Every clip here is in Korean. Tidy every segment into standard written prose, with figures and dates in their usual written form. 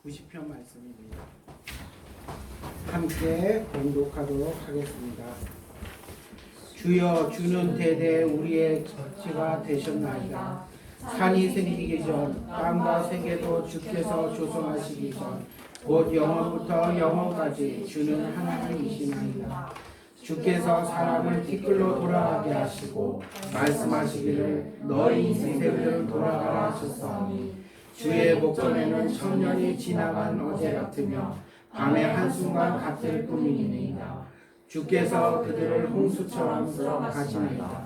90편 말씀입니다. 함께 공독하도록 하겠습니다. 주여, 주는 대대 우리의 지가 되셨나이다. 산이 생기기 전 땅과 세계도 주께서 조성하시기 전 곧 영원부터 영원까지 주는 하나님이시나이다. 주께서 사람을 티끌로 돌아가게 하시고 말씀하시기를 너희 인생들은 돌아가라 하셨사오니 주의 목전에는 천년이 지나간 어제 같으며 밤의 한순간 같을 뿐이니이다. 주께서 그들을 홍수처럼 쓸어가시나이다.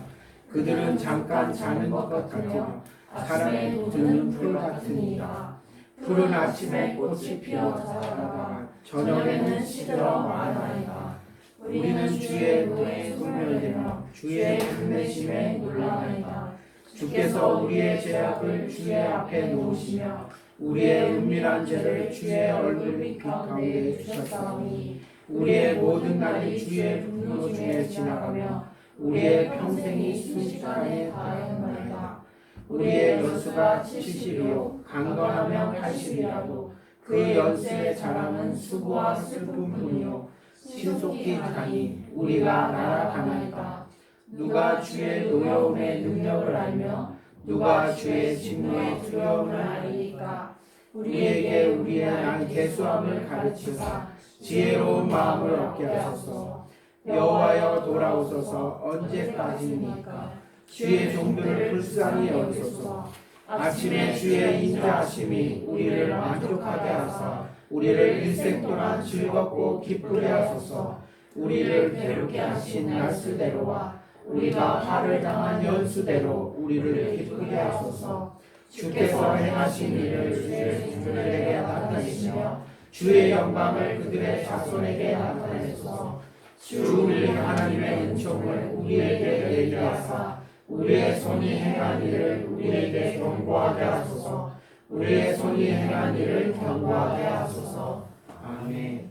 그들은 잠깐 자는 것 같으며 사람이 드는 풀 같으니이다. 푸른 아침에 꽃이 피어나다가 저녁에는 시들어 마나이다. 우리는 주의 노에 소멸되며 주의 인내심에 놀라나이다. 주께서 우리의 죄악을 주의 앞에 놓으시며 우리의 은밀한 죄를 주의 얼굴 빛 가운데 주셨사오니 우리의 모든 날이 주의 분노 중에 지나가며 우리의 평생이 순식간에 다하였나이다. 우리의 연수가 70이요 강건하면 80이라도 그 연수의 자랑은 수고와 슬픔뿐이요 신속히 가니 우리가 날아가나이다. 누가 주의 노여움의 능력을 알며 누가 주의 진노의 두려움을 아리이까. 우리에게 우리의 날 개수함을 가르치사 지혜로운 마음을 얻게 하소서. 여호와여 돌아오소서. 언제까지입니까? 주의 종들을 불쌍히 여기소서. 아침에 주의 인자하심이 우리를 만족하게 하사 우리를 일생 동안 즐겁고 기쁘게 하소서. 우리를 괴롭게 하신 날수대로와 우리가 화를 당한 연수대로 우리를 기쁘게 하소서. 주께서 행하신 일을 주의 종들에게 나타내시며 주의 영광을 그들의 자손에게 나타내소서. 주 우리 하나님의 은총을 우리에게 얘기하사 우리의 손이 행한 일을 우리에게 경고하게 하소서. 우리의 손이 행한 일을 경고하게 하소서. 아멘.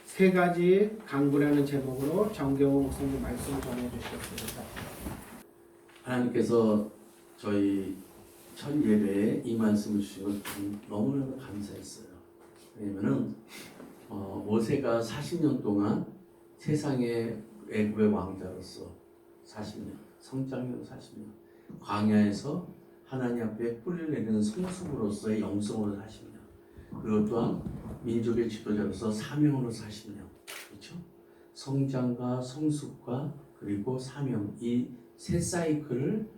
세 가지 강구라는 제목으로 정경호 목사님 말씀 전해주셨습니다. 하나님께서 저희 첫 예배에 이 말씀을 주시고 너무너무 감사했어요. 왜냐면은 모세가 40년 동안 세상의 애굽의 왕자로서 40년, 성장년 40년, 광야에서 하나님 앞에 뿌리를 내리는 성숙으로서의 영성으로 40년, 그리고 또한 민족의 지도자로서 사명으로 40년, 그렇죠? 성장과 성숙과 그리고 사명, 이 세 사이클을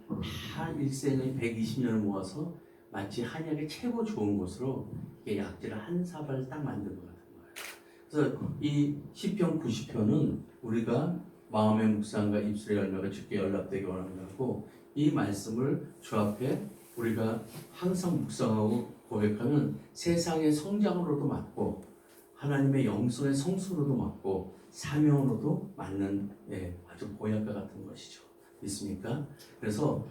다 일생의 120년을 모아서 마치 한약의 최고 좋은 곳으로 약재를 한 사발 딱 만든 것 같은 거예요. 그래서 이 시편 90편은 우리가 마음의 묵상과 입술의 열매가 주께 연락되기 원하고, 이 말씀을 주 앞에 우리가 항상 묵상하고 고백하면 세상의 성장으로도 맞고 하나님의 영성의 성수로도 맞고 사명으로도 맞는 아주 보약과 같은 것이죠. 믿습니까? 그래서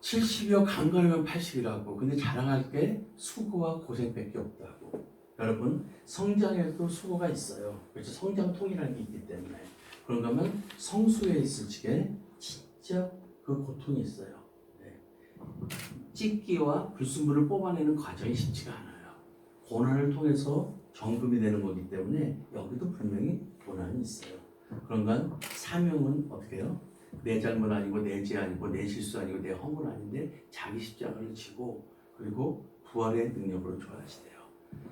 70이요 강건하면 80이라고, 근데 자랑할 게 수고와 고생밖에 없다고. 여러분, 성장에도 수고가 있어요. 그렇죠? 성장통이라는 게 있기 때문에. 그런가 하면 성수에 있을 적에 진짜 그 고통이 있어요. 찢기와 불순물을 뽑아내는 과정이 쉽지가 않아요. 고난을 통해서 정금이 되는 거기 때문에 여기도 분명히 고난이 있어요. 그런가 사명은 어떻게 해요? 내 잘못 아니고 내 죄 아니고 내 실수 아니고 내 허물 아닌데 자기 십자가를 지고 그리고 부활의 능력으로 조화하시대요.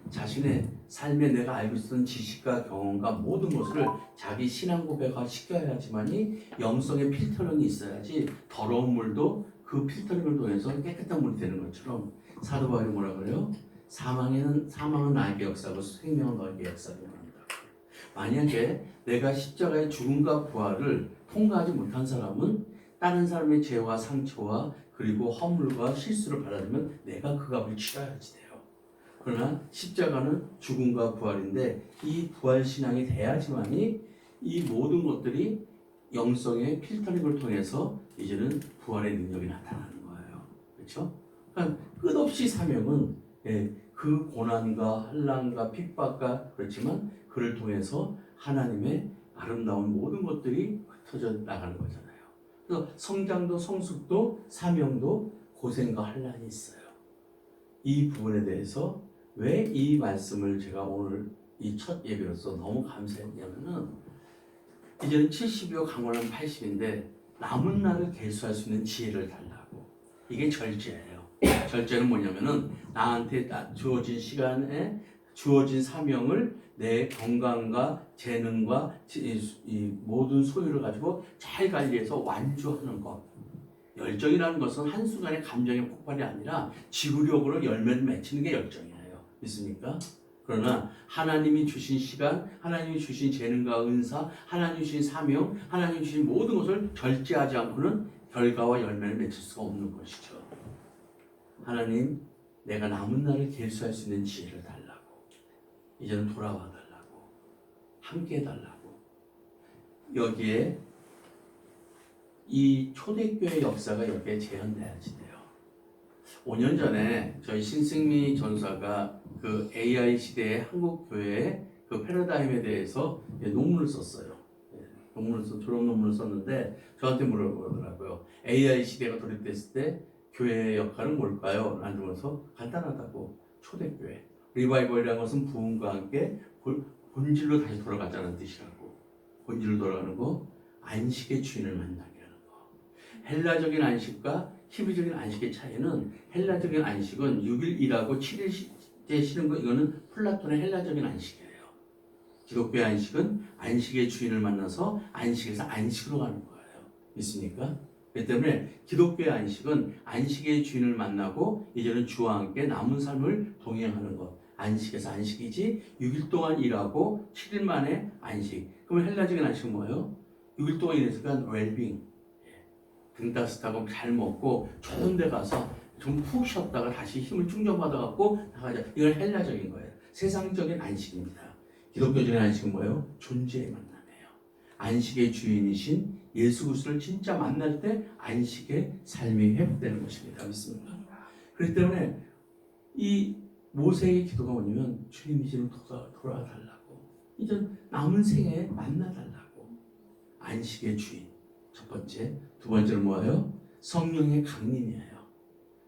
자신의 삶에 내가 알고 있었던 지식과 경험과 모든 것을 자기 신앙 고백화 시켜야지만이 영성의 필터링이 있어야지 더러운 물도 그 필터링을 통해서 깨끗한 물이 되는 것처럼 사도 바울이 뭐라 그래요? 사망은 나에게 역사하고 생명은 너에게 역사하고 한다. 만약에 내가 십자가의 죽음과 부활을 통과하지 못한 사람은 다른 사람의 죄와 상처와 그리고 허물과 실수를 받아들면 내가 그 값을 치러야지 돼요. 그러나 십자가는 죽음과 부활인데 이 부활 신앙이 돼야지만이 이 모든 것들이 영성의 필터링을 통해서 이제는 부활의 능력이 나타나는 거예요. 그렇죠? 그러니까 끝없이 사명은 그 고난과 환난과 핍박과 그렇지만 그를 통해서 하나님의 아름다운 모든 것들이 흩어져 나가는 거잖아요. 그래서 성장도 성숙도 사명도 고생과 환난이 있어요. 이 부분에 대해서 왜 이 말씀을 제가 오늘 이 첫 예배로서 너무 감사했냐면은 이제는 70이요 강원은 80인데 남은 날을 계수할 수 있는 지혜를 달라고. 이게 절제예요. 절제는 뭐냐면은 나한테 주어진 시간에 주어진 사명을 내 건강과 재능과 이 모든 소유를 가지고 잘 관리해서 완주하는 것. 열정이라는 것은 한순간의 감정의 폭발이 아니라 지구력으로 열매를 맺히는 게 열정이에요. 믿습니까? 그러나 하나님이 주신 시간, 하나님이 주신 재능과 은사, 하나님이 주신 사명, 하나님이 주신 모든 것을 절제하지 않고는 결과와 열매를 맺힐 수가 없는 것이죠. 하나님, 내가 남은 날을 계수할 수 있는 지혜를 달라고. 이제는 돌아와 달라고. 함께 해달라고. 여기에 이 초대교회 역사가 여기에 재현돼야지 돼요. 5년 전에 저희 신승미 전사가 그 AI 시대의 한국 교회의 그 패러다임에 대해서 논문을 썼어요. 졸업 논문을 썼는데 저한테 물어보더라고요. AI 시대가 도입됐을 때 교회의 역할은 뭘까요? 라면서 간단하다고. 초대교회. 리바이벌이라는 것은 부흥과 함께 본질로 다시 돌아가자는 뜻이라고. 본질로 돌아가는 거, 안식의 주인을 만나게 하는 거. 헬라적인 안식과 히브리적인 안식의 차이는 헬라적인 안식은 6일 일하고 7일째 쉬는 거, 이거는 플라톤의 헬라적인 안식이에요. 기독교의 안식은 안식의 주인을 만나서 안식에서 안식으로 가는 거예요. 믿습니까? 그렇기 때문에 기독교의 안식은 안식의 주인을 만나고 이제는 주와 함께 남은 삶을 동행하는 것. 안식에서 안식이지 6일 동안 일하고 7일 만에 안식. 그럼 헬라적인 안식은 뭐예요? 6일 동안 일했으니까 웰빙. 등 따뜻하고 잘 먹고 좋은 데 가서 좀 푹 쉬었다가 다시 힘을 충전받아갖고 나가자. 이건 헬라적인 거예요. 세상적인 안식입니다. 기독교적인 안식은 뭐예요? 존재의 만남이에요. 안식의 주인이신 예수 그리스도를 진짜 만날 때 안식의 삶이 회복되는 것입니다. 믿습니까? 그렇기 때문에 이 모세의 기도가 뭐냐면 주님 이제는 돌아와 달라고. 이제 남은 생에 만나 달라고. 안식의 주인. 첫 번째. 두 번째는 뭐예요? 성령의 강림이에요.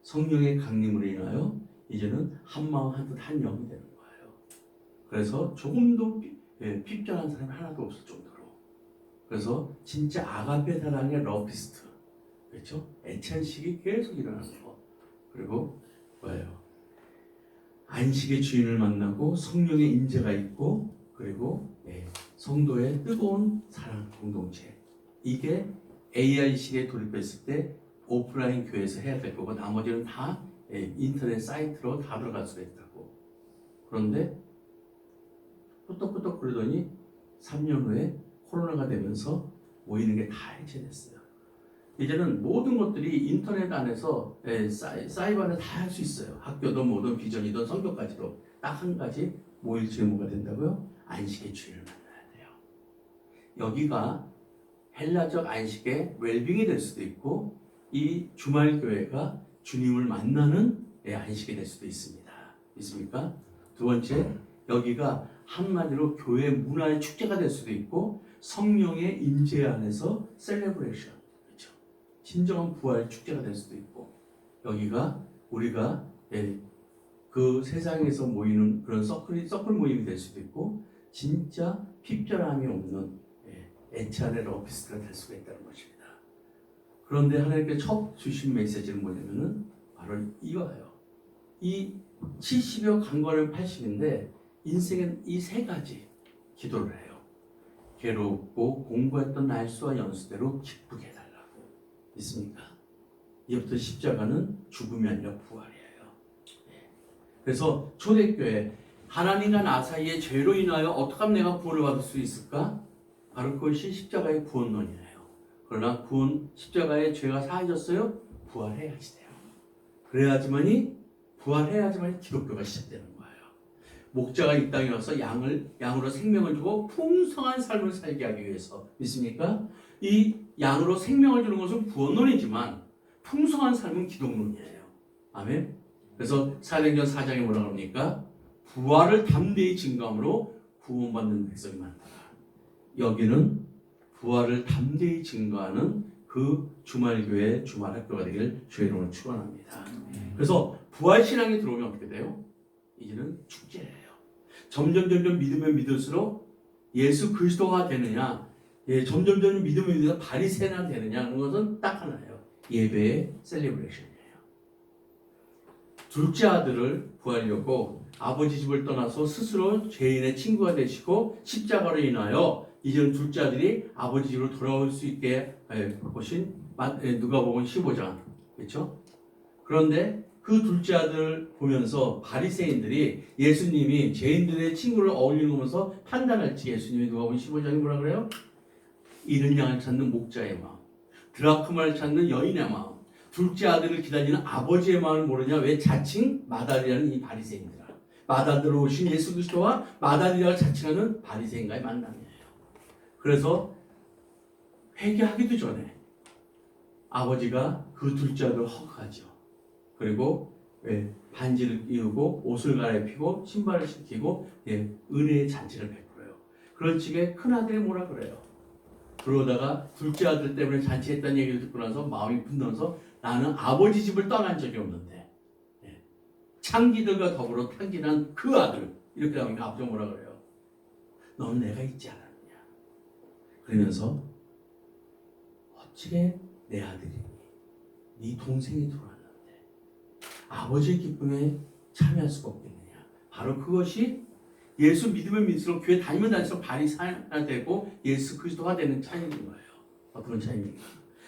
성령의 강림으로 인하여 이제는 한 마음 한뜻 한 영이 되는 거예요. 그래서 조금도 핍전한 사람이 하나도 없을 정도로. 그래서 진짜 아가페 사랑의 러피스트, 그렇죠? 애찬식이 계속 일어나는 거. 그리고 뭐예요? 안식의 주인을 만나고 성령의 임재가 있고, 그리고 성도의 뜨거운 사랑 공동체. 이게 AI 시대에 돌입했을 때 오프라인 교회에서 해야 될 거고 나머지는 다 인터넷 사이트로 다 들어갈 수가 있다고. 그런데 끄떡끄떡 그러더니 3년 후에 코로나가 되면서 모이는 게 다 해체됐어요. 이제는 모든 것들이 인터넷 안에서 사이버 안에 다 할 수 있어요. 학교든 뭐든 비전이든 성교까지도 딱 한 가지 모일 제목가 된다고요? 안식의 주인을 만나야 돼요. 여기가 헬라적 안식의 웰빙이 될 수도 있고 이 주말 교회가 주님을 만나는 안식이 될 수도 있습니다. 있습니까? 두 번째, 여기가 한마디로 교회 문화의 축제가 될 수도 있고 성령의 임재 안에서 셀레브레이션, 그렇죠? 진정한 부활 축제가 될 수도 있고 여기가 우리가 그 세상에서 모이는 그런 서클 모임이 될 수도 있고 진짜 핍절함이 없는 애찬의 러피스트가 될 수가 있다는 것입니다. 그런데 하나님께 첫 주신 메시지는 뭐냐면은 바로 이거예요. 이 70여 강건은 80인데 인생은 이 세 가지 기도를 해요. 괴롭고 공부했던 날수와 연수대로 기쁘게 해달라고. 있습니까? 이제부터 십자가는 죽음이 아니라 부활이에요. 그래서 초대교회 하나님과 나 사이의 죄로 인하여 어떻게 하면 내가 구원을 받을 수 있을까? 바로 그것이 십자가의 구원론이에요. 그러나 십자가의 죄가 사해졌어요? 부활해야지 돼요. 그래야지만이 부활해야지만이 기독교가 시작되는 거예요. 목자가 이 땅에 와서 양으로 생명을 주고 풍성한 삶을 살게 하기 위해서. 믿습니까? 이 양으로 생명을 주는 것은 구원론이지만 풍성한 삶은 기독론이에요. 아멘. 그래서 사도행전 4장에 뭐라고 합니까? 부활을 담대히 증거함으로 구원받는 백성이 많다. 여기는 부활을 담대히 증거하는 그 주말교회 주말학교가 되기를 주의 이름으로 축원합니다. 그래서 부활신앙이 들어오면 어떻게 돼요? 이제는 축제예요. 점점 믿으면 믿을수록 예수 그리스도가 되느냐, 점점 믿으면 믿으면 바리새인이 되느냐 하는 것은 딱 하나예요. 예배의 셀리브레이션이에요. 둘째 아들을 구하려고 아버지 집을 떠나서 스스로 죄인의 친구가 되시고 십자가로 인하여 이제는 둘째 아들이 아버지 집으로 돌아올 수 있게 보신 누가복음 15장, 그렇죠? 그런데 그 둘째 아들을 보면서 바리새인들이 예수님이 죄인들의 친구를 어울리는 거 보면서 판단할지 예수님이 누가복음 15장에 뭐라 그래요? 잃은 양을 찾는 목자의 마음, 드라크마를 찾는 여인의 마음, 둘째 아들을 기다리는 아버지의 마음을 모르냐? 왜 자칭 마다리라는 이 바리새인들아. 마다리로 오신 예수 그리스도와 마다리라를 자칭하는 바리새인과의 만남이에요. 그래서 회개하기도 전에 아버지가 그 둘째 아들을 허락하죠. 그리고 반지를 끼우고 옷을 갈아입히고 신발을 신기고 은혜의 잔치를 베풀어요. 그런 측에 큰 아들이 뭐라 그래요? 그러다가 둘째 아들 때문에 잔치했다는 얘기를 듣고 나서 마음이 분노해서 나는 아버지 집을 떠난 적이 없는데 창기들과 더불어 탕진한 그 아들, 이렇게 나오니까 아버지가 뭐라 그래요? 넌 내가 있지 않았느냐. 그러면서 어찌게 내 아들이니 네 동생이 들어왔는데 아버지의 기쁨에 참여할 수가 없겠느냐. 바로 그것이 예수 믿으면 믿을수록 교회 다니면 다닐수록 바리새인이 되고 예수 그리스도가 되는 차이인 거예요. 어떤 차이입니까?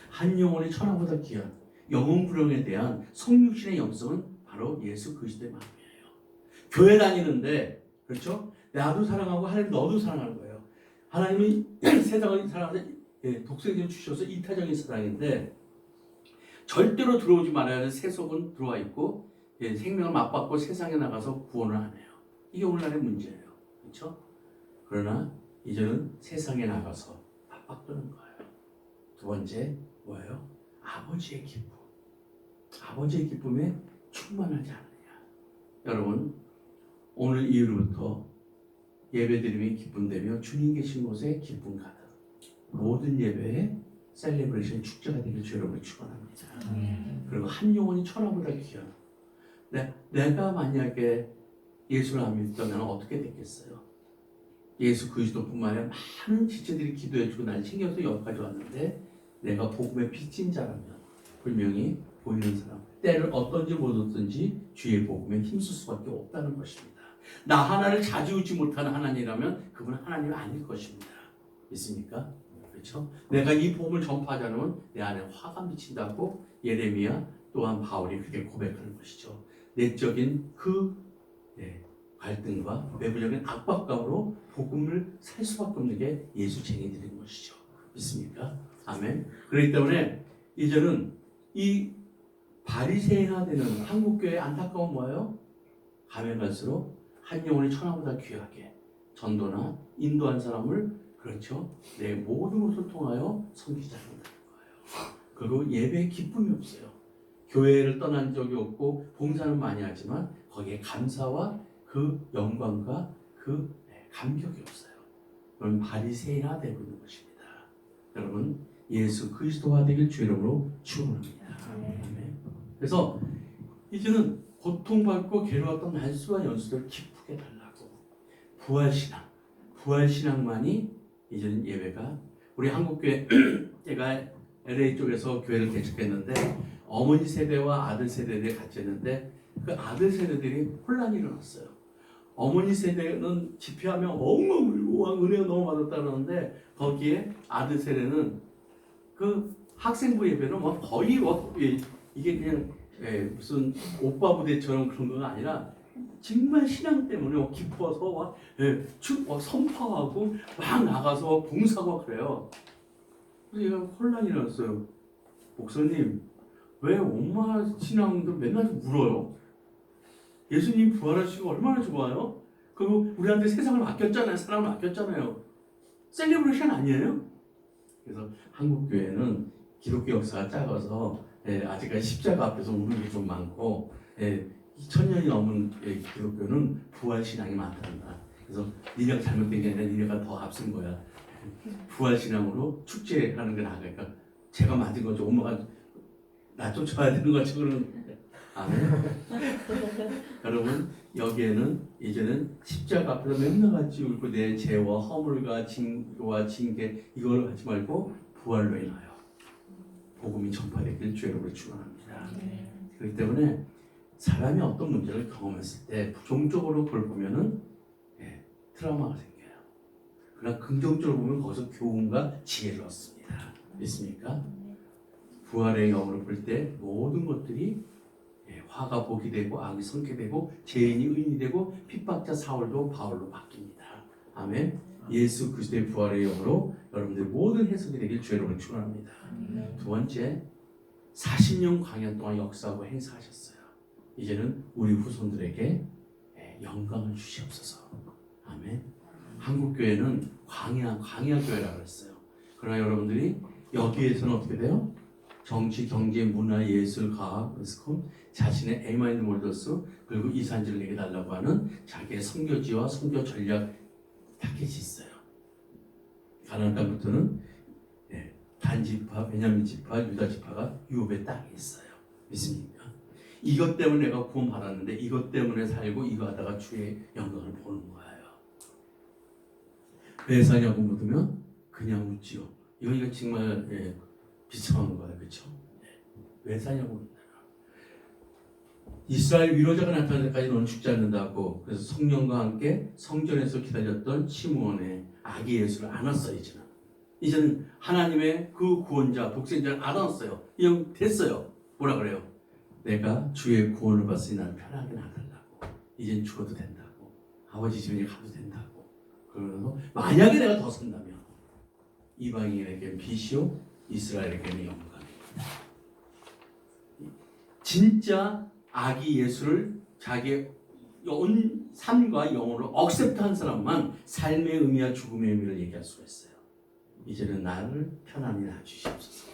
한 영혼이 천하보다 귀한 영혼 불형에 대한 성육신의 영성은 바로 예수 그리스도의 마음이에요. 교회 다니는데, 그렇죠? 나도 사랑하고 하나님 너도 사랑하는 거예요. 하나님이 세상을 사랑하는데 독생자를 주셔서 이타적인 사랑인데 절대로 들어오지 말아야 하는 세속은 들어와 있고 생명을 맛받고 세상에 나가서 구원을 하네요. 이게 오늘날의 문제예요. 그렇죠? 그러나 이제는 세상에 나가서 맞바꾸는 거예요. 두 번째 뭐예요? 아버지의 기쁨. 아버지의 기쁨에 충만하지 않느냐. 여러분, 오늘 이후로부터 예배드림이 기쁨되며 주님 계신 곳에 기쁨 가득. 모든 예배에 셀레브레이션 축제가 되길 주 여러분을 축원합니다. 그리고 한 영혼이 천하보다 귀한. 내가 만약에 예수를 안 믿었다면 어떻게 됐겠어요? 예수 그리스도뿐만 아니라 많은 지체들이 기도해주고 날 챙겨서 여기까지 왔는데 내가 복음의 빚진 자라면 분명히 보이는 사람, 때를 어떤지 못 얻든지 주의 복음에 힘쓸 수밖에 없다는 것입니다. 나 하나를 자지우지 못하는 하나님이라면 그분은 하나님이 아닐 것입니다. 믿습니까? 그렇죠? 내가 이 복음을 전파하지 않으면 내 안에 화가 미친다고 예레미야 또한 바울이 그렇게 고백하는 것이죠. 내적인 그 갈등과 외부적인 압박감으로 복음을 살 수밖에 없는 게 예수쟁이들인 것이죠. 믿습니까? 아멘. 그렇기 때문에 이제는 이 바리새인화되는 한국교회의 안타까운 뭐예요? 가면 갈수록 한 영혼이 천하보다 귀하게 전도나 인도한 사람을, 그렇죠, 내 모든 것을 통하여 섬기자 한다는 거예요. 그리고 예배에 기쁨이 없어요. 교회를 떠난 적이 없고 봉사는 많이 하지만 거기에 감사와 그 영광과 그 감격이 없어요. 그럼 바리새인화 되고 있는 것입니다. 여러분, 예수 그리스도화 되길 주 이름으로 축원합니다. 아멘. 그래서 이제는 고통받고 괴로웠던 날수와 연수를 기쁘게 달라고 부활신앙만이 이제는 예배가, 우리 한국교회 제가 LA 쪽에서 교회를 개척했는데 어머니 세대와 아들 세대들이 같이 했는데 그 아들 세대들이 혼란이 일어났어요. 어머니 세대는 집회하면 엉엉 은혜가 너무 받았다 그러는데 거기에 아들 세대는 그 학생부 예배는 뭐 거의 이게 그냥 무슨 오빠 부대처럼 그런 건 아니라 정말 신앙 때문에 기뻐서 선포하고 막 나가서 봉사하고 그래요. 그래서 얘가 혼란이 났어요. 목사님, 왜 엄마 신앙들 맨날 울어요? 예수님 부활하시고 얼마나 좋아요? 그리고 우리한테 세상을 맡겼잖아요. 사람을 맡겼잖아요. 셀레브레이션 아니에요? 그래서 한국 교회는 기독교 역사가 작아서 아직까지 십자가 앞에서 우는 게 좀 많고 2000년이 넘은 기독교는 부활신앙이 많단다. 그래서 니네가 잘못된 게 아니라 니네가 더 앞선 거야. 부활신앙으로 축제하는 게 나으니까 제가 만든 거죠. 엄마가 나 쫓아야 되는 거죠. 그러는 아멘. 여러분, 여기에는 이제는 십자가 앞에서 맨날 같이 울고 내 죄와 허물과 징과 징계 이걸 하지 말고 부활로 인하여 복음이 전파되길 주 여러분을 축원합니다. 그렇기 때문에 사람이 어떤 문제를 경험했을 때 부정적으로 그걸 보면은 트라우마가 생겨요. 그러나 긍정적으로 보면 거기서 교훈과 지혜를 얻습니다. 믿습니까? 부활의 영으로 볼 때 모든 것들이 화가 복이 되고 악이 성게 되고 죄인이 의인이 되고 핍박자 사울도 바울로 바뀝니다. 아멘. 예수 그리스도의 부활의 영으로 여러분들 모든 해석이 되길 주 여러분을 축원합니다. 두 번째, 40년 광야 동안 역사하고 행사하셨어요. 이제는 우리 후손들에게 영광을 주시옵소서. 아멘. 한국 교회는 광야 교회라고 했어요. 그러나 여러분들이 여기에서는 어떻게 돼요? 정치, 경제, 문화, 예술, 과학, 스쿨, 자신의 에이마인드 몰더스 그리고 이산지를 내게 달라고 하는 자기의 선교지와 선교 전략 타겟이 있어요. 가나안 땅부터는 단 지파, 베냐민 지파, 유다 지파가 유업의 땅에 있어요. 믿습니까? 이것 때문에 내가 구원 받았는데 이것 때문에 살고 이거 하다가 주의 영광을 보는 거예요. 왜 사냐고 묻으면 그냥 묻지요. 이거 정말 비참한 거예요. 그렇죠? 왜 사냐고 묻는다. 이스라엘 위로자가 나타날 때까지 너는 죽지 않는다고. 그래서 성령과 함께 성전에서 기다렸던 시므온의 아기 예수를 안았어요. 이제는 하나님의 그 구원자, 독생자를 안았어요. 이형 됐어요. 뭐라 그래요? 내가 주의 구원을 받으니 나를 편하게 놔달라고. 이젠 죽어도 된다고. 아버지 집에 가도 된다고. 그러면서 만약에 내가 더 산다면 이방인에게는 빛이요 이스라엘에게는 영광입니다. 진짜 아기 예수를 자기의 온 삶과 영혼으로 억셉트한 사람만 삶의 의미와 죽음의 의미를 얘기할 수가 있어요. 이제는 나를 편안히 놔주시옵소서.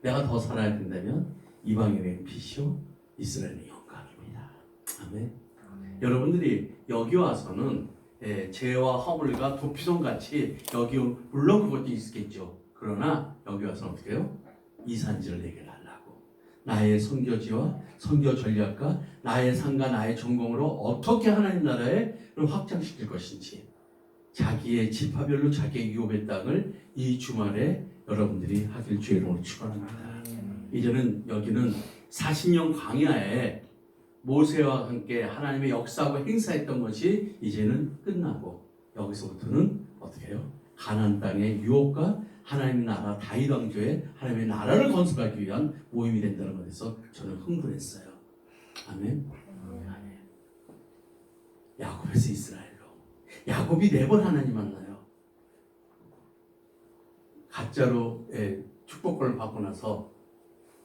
내가 더 살아야 된다면 이방인에게는 빛이요 이스라엘의 영광입니다. 아멘. 여러분들이 여기 와서는 죄와 허물과 도피성같이 여기 물론 그것도 있겠죠. 그러나 여기 와서는 어떻게 해요? 이산지를 내게 달라고. 나의 선교지와 선교 전략과 나의 삶과 나의 전공으로 어떻게 하나님 나라에 확장시킬 것인지 자기의 지파별로 자기의 유업의 땅을 이 주말에 여러분들이 하길 주의 이름으로 축원합니다. 이제는 여기는 40년 광야에 모세와 함께 하나님의 역사하고 행사했던 것이 이제는 끝나고 여기서부터는 어떻게 해요? 가나안 땅의 유업과 하나님의 나라 다윗 왕조의 하나님의 나라를 건설하기 위한 모임이 된다는 것에서 저는 흥분했어요. 아멘. 아멘. 야곱에서 이스라엘로. 야곱이 4번 하나님 만나요. 가짜로 축복권을 받고 나서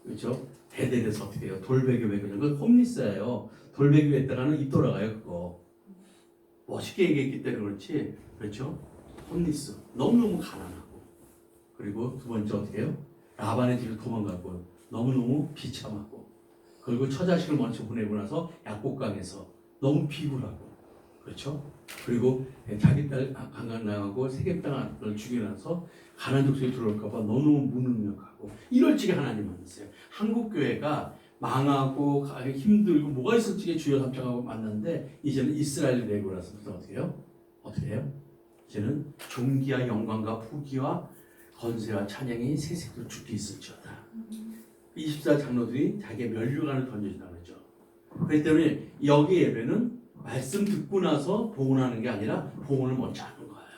그렇죠? 베델에서 어떻게 해요? 돌베개 베개는 그 홈리스예요. 돌베개 베다가는 입 돌아가요 그거. 멋있게 얘기했기 때문에 그렇지. 그렇죠? 홈리스. 너무너무 가난하고. 그리고 두 번째 어떻게 해요? 라반의 집에 도망가고 너무너무 비참하고. 그리고 처자식을 먼저 보내고 나서 약곡강에서 너무 비굴하고. 그렇죠? 그리고 자기 딸 강간당하고 세겜당을 죽여놔서 가난 족속에 들어올까봐 너무 무능력하고 이럴 적에 하나님 만났어요. 한국 교회가 망하고 힘들고 뭐가 있을지 주여 삼창하고 만났는데 이제는 이스라엘 내고 나서부터 어떻게 해요? 어떻게 해요? 이제는 존귀와 영광과 부귀와 건세와 찬양이 세세토록 죽게 있을지어다. 24 장로들이 자기의 면류관을 던져준다고 그러죠. 그렇기 때문에 여기 예배는 말씀 듣고 나서 봉헌하는 게 아니라 봉헌을 먼저 하는 거예요.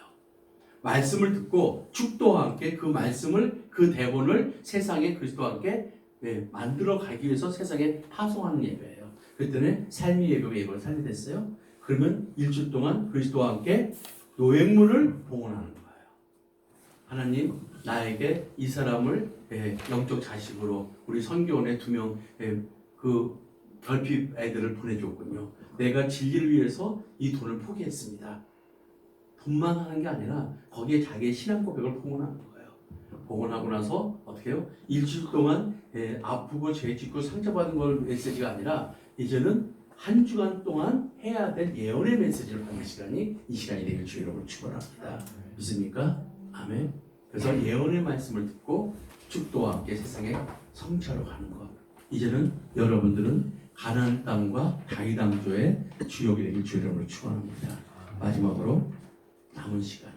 말씀을 듣고 축도와 함께 그 말씀을 그 대본을 세상에 그리스도와 함께 만들어 가기 위해서 세상에 파송하는 예배예요. 그렇기 때문에 삶의 예배가 살리됐어요. 그러면 일주일 동안 그리스도와 함께 노획물을 봉헌하는 거예요. 하나님 나에게 이 사람을 영적 자식으로 우리 선교원에 2명 그 결핍 애들을 보내줬군요. 내가 진리를 위해서 이 돈을 포기했습니다. 돈만 하는 게 아니라 거기에 자기의 신앙 고백을 봉헌하는 거예요. 봉헌하고 나서 어떻게 해요? 일주일 동안 아프고 죄짓고 상처받은 걸 메시지가 아니라 이제는 한 주간 동안 해야 될 예언의 메시지를 받는 시간이 이 시간이 되길 주의 이름으로 축원합니다. 믿습니까? 아멘. 그래서 예언의 말씀을 듣고 축도와 함께 세상에 성취하러 가는 것. 이제는 여러분들은 가나안 땅과 다윗 왕조의 주역이 되길 주의 이름으로 축원합니다. 마지막으로 남은 시간,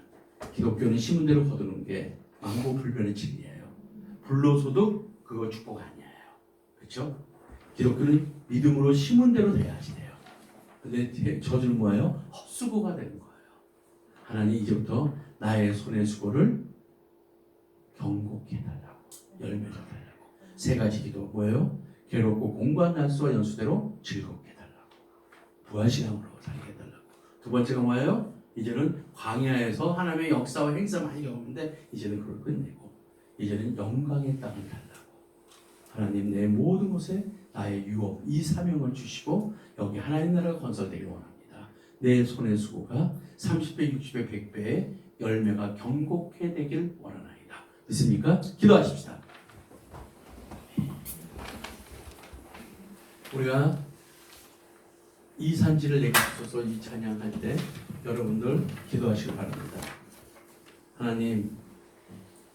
기독교는 심은 대로 거두는 게 망고불변의 진리예요. 불로소득 그거 축복 아니에요. 그렇죠? 기독교는 믿음으로 심은 대로 돼야지 돼요. 근데 저주는 뭐예요? 헛수고가 되는 거예요. 하나님 이제부터 나의 손의 수고를 경고케 해달라고, 열매를 달라고. 세 가지 기도 뭐예요? 괴롭고 공고한 날수와 연수대로 즐겁게 해달라고, 부활신앙으로 살게 해달라고. 두 번째가 뭐예요? 이제는 광야에서 하나님의 역사와 행사 많이 겪었는데 이제는 그걸 끝내고 이제는 영광의 땅을 달라고. 하나님 내 모든 곳에 나의 유업, 이 사명을 주시고 여기 하나님 나라가 건설되길 원합니다. 내 손의 수고가 30배, 60배, 100배의 열매가 경곡해 되길 원하나이다. 믿습니까? 기도하십시다. 우리가 이 산지를 내게 주소서 이 찬양할 때 여러분들 기도하시기 바랍니다. 하나님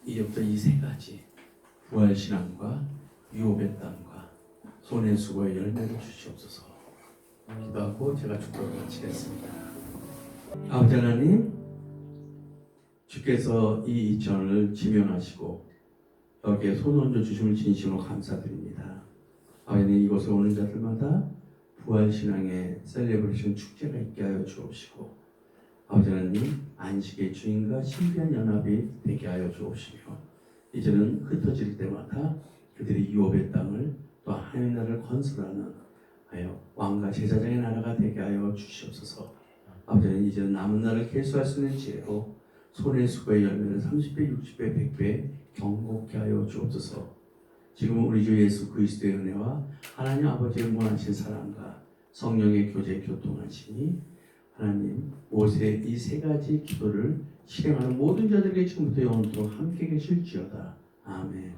이제부터 이 세 가지 부활신앙과 유업의 땅과 손의 수고의 열매를 주시옵소서. 기도하고 제가 축도를 마치겠습니다. 아버지 하나님, 주께서 이 2000을 지명하시고 여기에 손 얹어 주심을 진심으로 감사드립니다. 아버지 이곳에 오는 자들마다 부활신앙의 셀레브레이션 축제가 있게 하여 주옵시고 아버지 하나님 안식의 주인과 신비한 연합이 되게 하여 주옵시며 이제는 흩어질 때마다 그들이 유업의 땅을 또 하나님의 나라를 건설하는 하여 왕과 제사장의 나라가 되게 하여 주시옵소서. 아버지는 이제는 남은 날을 계수할 수 있는 지혜로 손의 수고의 열매를 30배, 60배, 100배 경고케 하여 주옵소서. 지금 우리 주 예수 그리스도의 은혜와 하나님 아버지의 무한하신 사랑과 성령의 교제 교통하심이 하나님 모세 이 세 가지 기도를 실행하는 모든 자들에게 지금부터 영원토록 함께 계실지어다. 아멘.